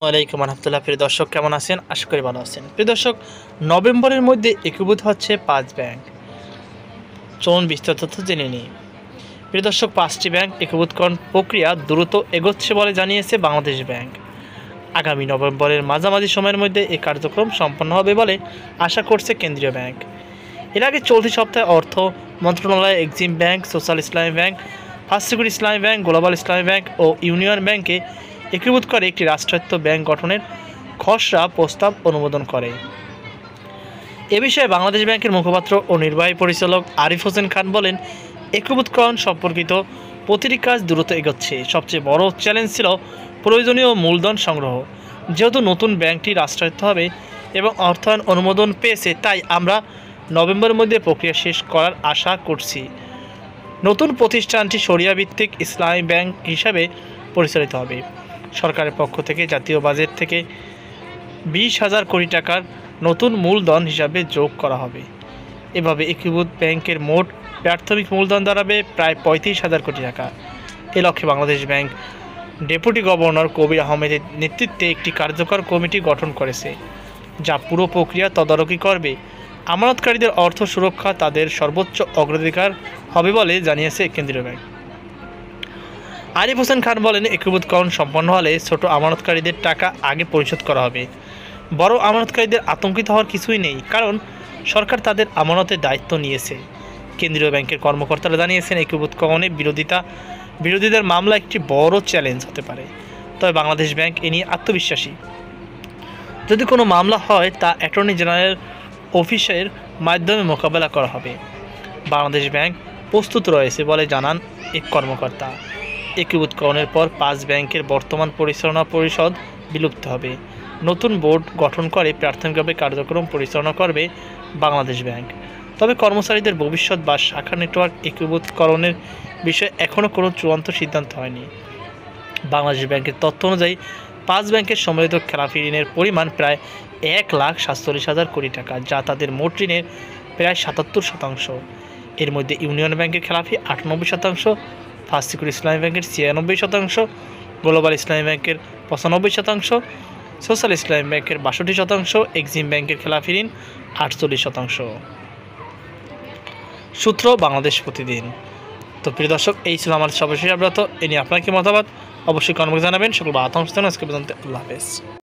ওয়ালাইকুম রহমতুল্লাহ। প্রিয় দর্শক, কেমন আছেন? আশা করি ভালো আছেন। প্রিয় দর্শক, নভেম্বরের মধ্যে একীভূত হচ্ছে 5 ব্যাংক। চলুন বিস্তারিত তথ্য জেনে নিই। প্রিয় দর্শক, 5টি ব্যাংক একীভূতকরণ প্রক্রিয়া দ্রুত এগোচ্ছে বলে জানিয়েছে বাংলাদেশ ব্যাংক। আগামী নভেম্বরের মাঝামাঝি সময়ের মধ্যে এই কার্যক্রম সম্পন্ন হবে বলে আশা করছে কেন্দ্রীয় ব্যাংক। এর আগে চলতি সপ্তাহে অর্থ মন্ত্রণালয় এক্সিম ব্যাংক, সোশ্যাল ইসলামী ব্যাংক, ফার্স্ট সিকিউরিটি ইসলামী ব্যাংক, গ্লোবাল ইসলামী ব্যাংক ও ইউনিয়ন ব্যাংকে একীভূত করে একটি রাষ্ট্রায়ত্ত ব্যাংক গঠনের খসড়া প্রস্তাব অনুমোদন করে। এ বিষয়ে বাংলাদেশ ব্যাংকের মুখপাত্র ও নির্বাহী পরিচালক আরিফ হোসেন খান বলেন, একীভূতকরণ সম্পর্কিত প্রতিটি কাজ দ্রুত এগোচ্ছে। সবচেয়ে বড় চ্যালেঞ্জ ছিল প্রয়োজনীয় মূলধন সংগ্রহ। যেহেতু নতুন ব্যাংকটি রাষ্ট্রায়ত্ত হবে এবং অর্থায়ন অনুমোদন পেয়েছে, তাই আমরা নভেম্বরের মধ্যে প্রক্রিয়া শেষ করার আশা করছি। নতুন প্রতিষ্ঠানটি শরিয়া ভিত্তিক ইসলামী ব্যাংক হিসাবে পরিচালিত হবে। সরকারের পক্ষ থেকে জাতীয় বাজেট থেকে 20,000 কোটি টাকার নতুন মূলধন হিসাবে যোগ করা হবে। এভাবে একীভূত ব্যাংকের মোট প্রাথমিক মূলধন দাঁড়াবে প্রায় 35,000 কোটি টাকা। এ লক্ষ্যে বাংলাদেশ ব্যাংক ডেপুটি গভর্নর কবির আহমেদের নেতৃত্বে একটি কার্যকর কমিটি গঠন করেছে, যা পুরো প্রক্রিয়া তদারকি করবে। আমানতকারীদের অর্থ সুরক্ষা তাদের সর্বোচ্চ অগ্রাধিকার হবে বলে জানিয়েছে কেন্দ্রীয় ব্যাংক। আরিফ হোসেন খান বলেন, একীভূতকরণ সম্পন্ন হলে ছোট আমানতকারীদের টাকা আগে পরিশোধ করা হবে। বড় আমানতকারীদের আতঙ্কিত হওয়ার কিছুই নেই, কারণ সরকার তাদের আমানতের দায়িত্ব নিয়েছে। কেন্দ্রীয় ব্যাংকের কর্মকর্তারা জানিয়েছেন, একীভূতকরণে বিরোধীদের মামলা একটি বড় চ্যালেঞ্জ হতে পারে। তবে বাংলাদেশ ব্যাংক এ নিয়ে আত্মবিশ্বাসী। যদি কোনো মামলা হয়, তা অ্যাটর্নি জেনারেল অফিসের মাধ্যমে মোকাবেলা করা হবে। বাংলাদেশ ব্যাংক প্রস্তুত রয়েছে বলে জানান এক কর্মকর্তা। একীভূতকরণের পর 5 ব্যাংকের বর্তমান পরিচালনা পরিষদ বিলুপ্ত হবে। নতুন বোর্ড গঠন করে প্রাথমিকভাবে কার্যক্রম পরিচালনা করবে বাংলাদেশ ব্যাংক। তবে কর্মচারীদের ভবিষ্যৎ বা শাখা নেটওয়ার্ক একীভূতকরণের বিষয়ে এখনও কোনো চূড়ান্ত সিদ্ধান্ত হয়নি। বাংলাদেশ ব্যাংকের তথ্য অনুযায়ী 5 ব্যাংকের সম্মিলিত খেলাপি ঋণের পরিমাণ প্রায় 1,47,000 কোটি টাকা, যা তাদের মোট ঋণের প্রায় 77%। এর মধ্যে ইউনিয়ন ব্যাংকের খেলাপি 98%, ফার্স্ট সিকিউরিটি ইসলামী ব্যাংকের 96%, গ্লোবাল ইসলামী ব্যাংকের 95%, সোশ্যাল ইসলামী ব্যাংকের 62%, এক্সিম ব্যাংকের খেলাপি ঋণ 48%। সূত্র বাংলাদেশ প্রতিদিন। তো প্রিয় দর্শক, এই ছিল আমার সর্বশেষ আপডেট। এ নিয়ে আপনার কি মতামত অবশ্যই কমেন্টে জানাবেন। সকল আতঙ্ক আজকে পর্যন্ত। আল্লাহ হাফেজ।